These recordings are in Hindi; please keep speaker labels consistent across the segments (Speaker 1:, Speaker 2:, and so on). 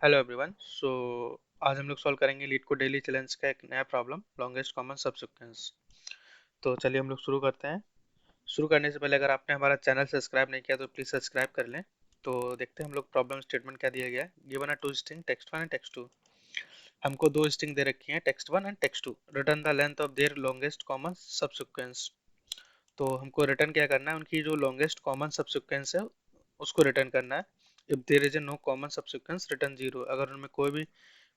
Speaker 1: Hello everyone. आज हम लोग सॉल्व करेंगे लीड को डेली चैलेंज का एक नया problem, longest common subsequence. तो चलिए हम लोग शुरू करते हैं। शुरू करने से पहले अगर आपने हमारा चैनल सब्सक्राइब नहीं किया तो प्लीज़ सब्सक्राइब कर लें। तो देखते हैं हम लोग प्रॉब्लम स्टेटमेंट क्या दिया गया है। Given a two string text one and text two. हमको दो स्ट्रिंग दे रखी हैं, text one and text two. Return the length of their longest common subsequence. तो हमको रिटर्न क्या करना है, उनकी जो लॉन्गेस्ट कॉमन सब सीक्वेंस है उसको रिटर्न करना है। If there is a no common subsequence return zero. अगर उनमें कोई भी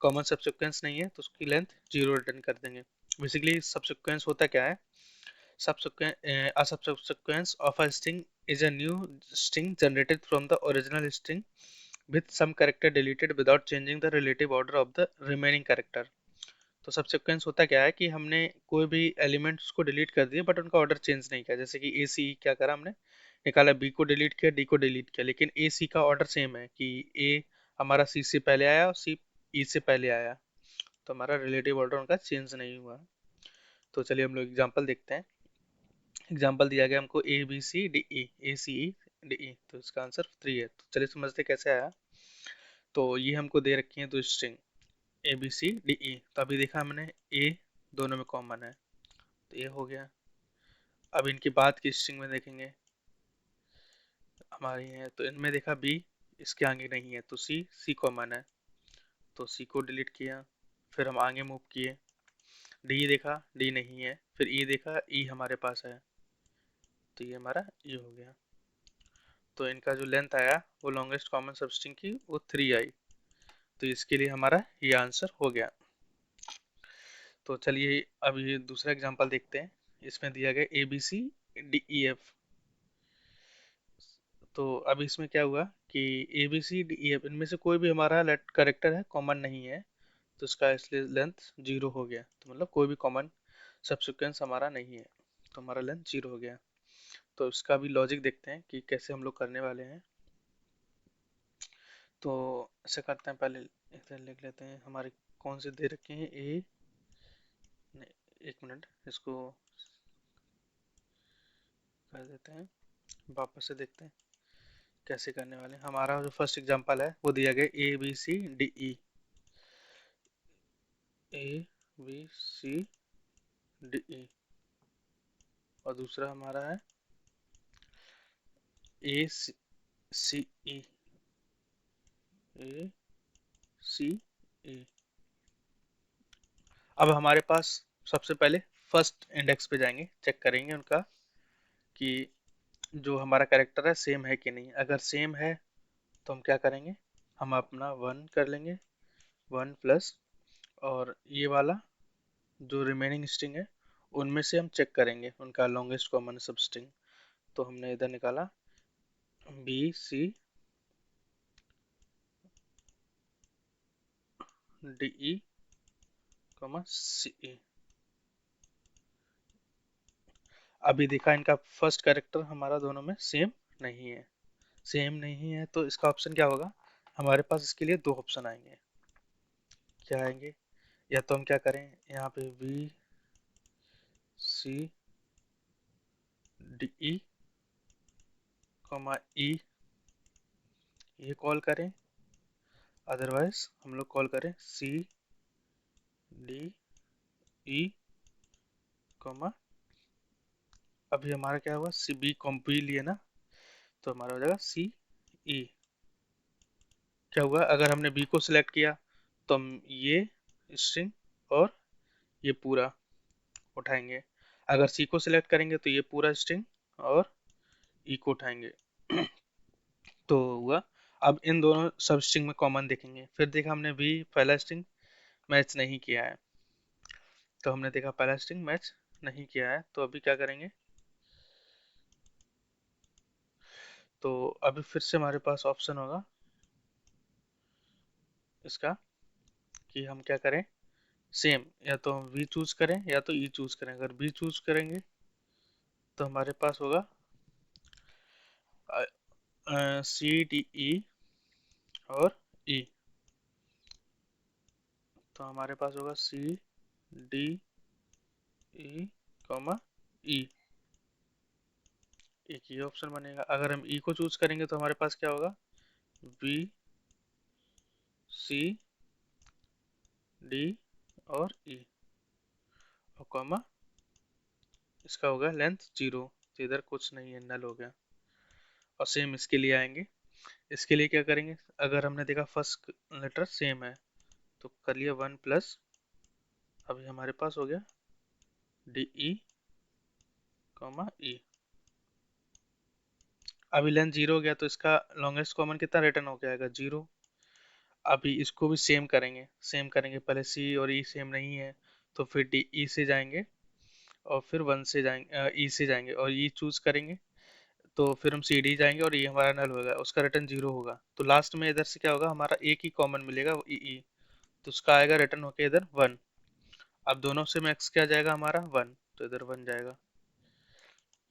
Speaker 1: कॉमन सब सीक्वेंस नहीं है तो उसकी लेंथ जीरो रिटर्न कर देंगे। बेसिकली सब सीक्वेंस होता क्या है? सब sequence of a string is a new string generated from the original string with some character deleted without changing the relative order of the remaining character। तो सब सीक्वेंस होता क्या है कि हमने कोई भी एलिमेंट्स को डिलीट कर दिया बट उनका ऑर्डर चेंज नहीं किया। जैसे कि ए सी क्या करा हमने, निकाला बी को डिलीट किया, डी को डिलीट किया, लेकिन ए सी का ऑर्डर सेम है कि ए हमारा सी से पहले आया और सी ई से पहले आया। तो हमारा रिलेटिव ऑर्डर उनका चेंज नहीं हुआ। तो चलिए हम लोग एग्जांपल देखते हैं। एग्जांपल दिया गया हमको A B C D E, A C E D E, तो इसका आंसर 3 है। तो चलिए समझते हैं कैसे आया। तो ये हमको दे रखी है दो string A B C D E. तो अभी देखा हमने ए दोनों में कॉमन है, तो ये हो गया। अब इनकी बाद की स्ट्रिंग में देखेंगे हमारी है, तो इनमें देखा बी इसके आगे नहीं है तो सी, सी कॉमन है तो सी को डिलीट किया। फिर हम आगे मूव किए, डी देखा डी नहीं है, फिर ई देखा ई हमारे पास है, तो ये हमारा ये हो गया। तो इनका जो लेंथ आया वो लॉन्गेस्ट कॉमन सबस्ट्रिंग की वो 3 आई। तो इसके लिए हमारा ये आंसर हो गया। तो चलिए अब ये दूसरा एग्जांपल देखते हैं। इसमें दिया गया A B C D E F. तो अब इसमें क्या हुआ कि A B C D E F इनमें से कोई भी हमारा करेक्टर है कॉमन नहीं है, तो इसका इसलिए लेंथ जीरो हो गया। तो मतलब कोई भी कॉमन सबसिक्वेंस हमारा नहीं है, तो हमारा लेंथ जीरो हो गया। तो इसका भी लॉजिक देखते हैं कि कैसे हम लोग करने वाले हैं। तो ऐसे करते हैं, पहले इधर लिख लेते हैं हमारे कौन से दे रखे हैं ए, नहीं एक मिनट इसको कर देते हैं, वापस से देखते हैं कैसे करने वाले हैं। हमारा जो फर्स्ट एग्जांपल है वो दिया गया A B C D E, A B C D E. और दूसरा हमारा है ए सी ई, ए सी ई। अब हमारे पास सबसे पहले फर्स्ट इंडेक्स पे जाएंगे, चेक करेंगे उनका कि जो हमारा कैरेक्टर है सेम है कि नहीं। अगर सेम है तो हम क्या करेंगे, हम अपना वन कर लेंगे, वन प्लस, और ये वाला जो रिमेनिंग स्ट्रिंग है उनमें से हम चेक करेंगे उनका लॉन्गेस्ट कॉमन सब स्ट्रिंग। तो हमने इधर निकाला बी सी डी ई सी ई। अभी देखा इनका फर्स्ट कैरेक्टर हमारा दोनों में सेम नहीं है। सेम नहीं है तो इसका ऑप्शन क्या होगा, हमारे पास इसके लिए दो ऑप्शन आएंगे। क्या आएंगे, या तो हम क्या करें यहाँ पे वी सी डी ई ई ये कॉल करें, अदरवाइज हम लोग कॉल करें सी डी ई कॉमा, अभी हमारा क्या हुआ सी बी कॉम्पी लिए ना, तो हमारा हो जाएगा सी ई। क्या हुआ अगर हमने बी को सिलेक्ट किया तो हम ये स्ट्रिंग और ये पूरा उठाएंगे। अगर सी को सिलेक्ट करेंगे तो ये पूरा स्ट्रिंग और ई को उठाएंगे। तो हुआ। अब इन दोनों सब स्ट्रिंग में कॉमन देखेंगे। फिर देखा हमने भी पहला स्ट्रिंग मैच नहीं किया है, तो हमने देखा पहला स्ट्रिंग मैच नहीं किया है, तो अभी क्या करेंगे, तो अभी फिर से हमारे पास ऑप्शन होगा इसका कि हम क्या करें, सेम या तो हम वी चूज करें या तो ई चूज करें। अगर बी चूज करेंगे तो हमारे पास होगा सी डी ई और ई। तो हमारे पास होगा सी डी ई कॉमा ई, एक ही ऑप्शन बनेगा। अगर हम ई को चूज करेंगे तो हमारे पास क्या होगा, बी सी डी और ई और कॉमा इसका होगा लेंथ 0, तो इधर कुछ नहीं है, नल हो गया। और सेम इसके लिए आएंगे। इसके लिए क्या करेंगे, अगर हमने देखा फर्स्ट लेटर सेम है तो कर लिया 1 प्लस, अभी हमारे पास हो गया डी ई कॉमा ई। अभी लेंथ 0 हो गया तो इसका लॉन्गेस्ट कॉमन कितना रिटर्न हो जाएगा, 0। अभी इसको भी सेम करेंगे, पहले सी और ई सेम नहीं है तो फिर डी ई से जाएंगे और फिर 1 से जाएंगे और ई चूज करेंगे, तो फिर हम सी डी जाएंगे और ये हमारा नल होगा, उसका रिटर्न 0 होगा। तो लास्ट में इधर से क्या होगा, हमारा एक ही कॉमन मिलेगा, वो ई ई, तो उसका आएगा रिटर्न होके इधर 1। अब दोनों से मैक्स क्या जाएगा हमारा 1, तो इधर 1 जाएगा।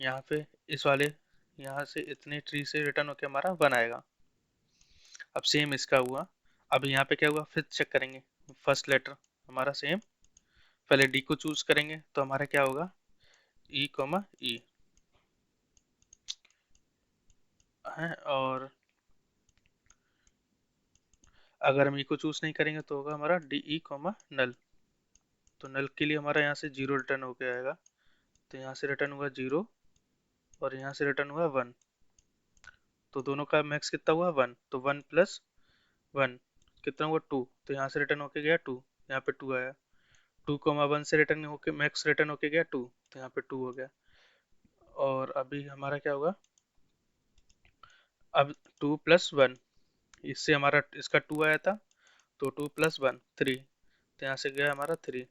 Speaker 1: यहाँ पे इस वाले यहाँ से इतने ट्री से रिटर्न होके हमारा 1 आएगा। अब सेम इसका हुआ। अब यहाँ पे क्या हुआ, फिर चेक करेंगे, फर्स्ट लेटर हमारा सेम, पहले डी को चूज करेंगे तो हमारा क्या होगा, ई कॉमा ई है। और अगर हम ई को चूज नहीं करेंगे तो होगा हमारा डी ई कॉमा नल। तो नल के लिए हमारा यहाँ से 0 रिटर्न होके आएगा, तो यहाँ से रिटर्न हुआ 0 और यहाँ से रिटर्न हुआ 1, तो दोनों का मैक्स कितना हुआ 1, तो 1 प्लस 1 कितना हुआ 2, तो यहाँ से रिटर्न होके गया 2, यहाँ पे 2 आया। 2, 1 से रिटर्न होके मैक्स रिटर्न होके गया 2, तो यहाँ पे 2 हो गया। और अभी हमारा क्या होगा, अब 2 प्लस 1, इससे हमारा इसका 2 आया था, तो 2 प्लस 1 3, तो यहाँ से गया हमारा 3,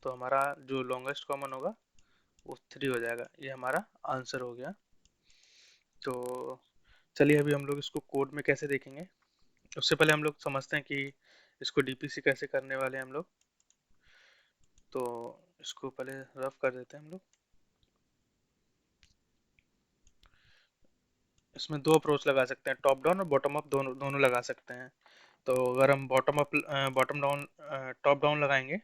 Speaker 1: तो हमारा जो लॉन्गेस्ट कॉमन होगा वो 3 हो जाएगा। ये हमारा आंसर हो गया। तो चलिए अभी हम लोग इसको कोड में कैसे देखेंगे, उससे पहले हम लोग समझते हैं कि इसको डीपीसी कैसे करने वाले हैं हम लोग। तो इसको पहले रफ कर देते हैं हम लोग। इसमें दो अप्रोच लगा सकते हैं, टॉप डाउन और बॉटम अप, दोनों दोनों लगा सकते हैं। तो अगर हम बॉटम डाउन टॉप डाउन लगाएंगे,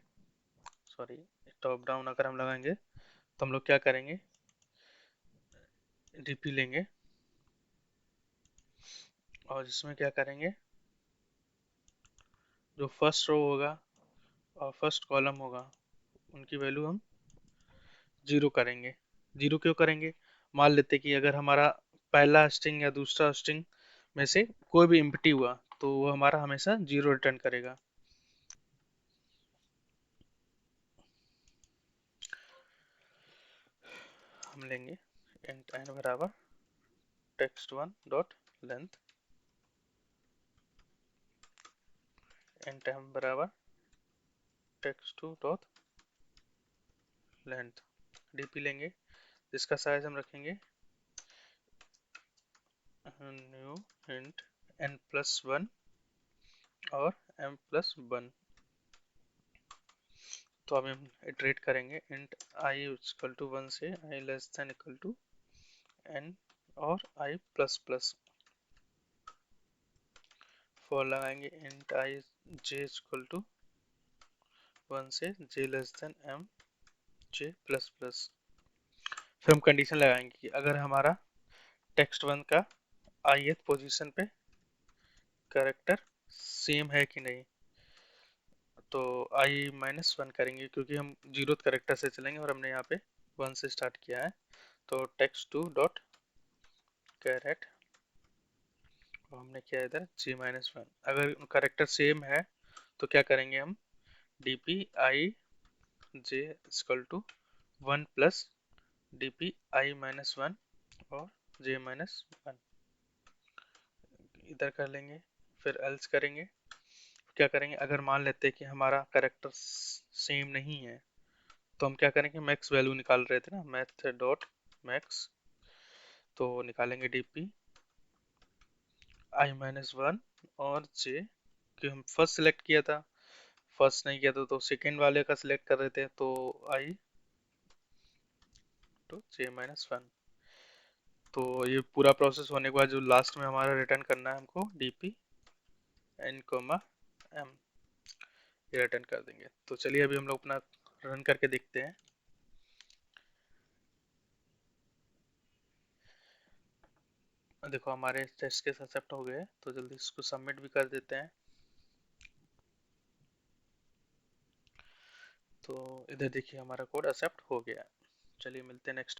Speaker 1: सॉरी टॉप डाउन अगर हम लगाएंगे तो हम लोग क्या करेंगे, डीपी लेंगे और इसमें क्या करेंगे, जो फर्स्ट रो होगा और फर्स्ट कॉलम होगा उनकी वैल्यू हम 0 करेंगे। 0 क्यों करेंगे, मान लेते कि अगर हमारा पहला स्ट्रिंग या दूसरा स्ट्रिंग में से कोई भी एम्प्टी हुआ तो वो हमारा हमेशा 0 रिटर्न करेगा। हम लेंगे इंट n बराबर text1 dot length, int m बराबर text2 डॉट लेंथ। डीपी लेंगे जिसका साइज हम रखेंगे न्यू इंट n+1 और m+1। तो अभी हम इटरेट करेंगे, इंट आई इक्वल टू 1 से I less than equal to n और i प्लस प्लस। फॉर लगाएंगे int I J equal to 1 से j less than m j plus plus. फिर हम कंडीशन लगाएंगे कि अगर हमारा टेक्स्ट 1 का ith पोजीशन पे कैरेक्टर सेम है कि नहीं, तो i-1 करेंगे क्योंकि हम 0th कैरेक्टर से चलेंगे और हमने यहाँ पे 1 से स्टार्ट किया है। तो text2 डॉट कैरेट और हमने किया इधर g-1। अगर कैरेक्टर सेम है तो क्या करेंगे हम, dp i j equal to 1 plus dp i-1 और j-1 इधर कर लेंगे। फिर एल्स करेंगे, क्या करेंगे, अगर मान लेते हैं कि हमारा कैरेक्टर सेम नहीं है तो हम क्या करेंगे, मैक्स वैल्यू निकाल रहे थे ना, मैथ डॉट मैक्स, तो निकालेंगे डीपी i-1 और जे, कि हम फर्स्ट सिलेक्ट किया था, फर्स्ट नहीं किया था तो सेकेंड वाले का सिलेक्ट कर रहे थे, तो i टू j-1। तो ये पूरा प्रोसेस होने के बाद जो लास्ट में हमारा रिटर्न करना है हमको डीपी n कोमा m, ये रिटर्न कर देंगे। तो चलिए अभी हम लोग अपना रन करके देखते हैं। देखो हमारे टेस्ट केस एक्सेप्ट हो गए, तो जल्दी इसको सबमिट भी कर देते हैं। तो इधर देखिए हमारा कोड एक्सेप्ट हो गया। चलिए मिलते हैं नेक्स्ट।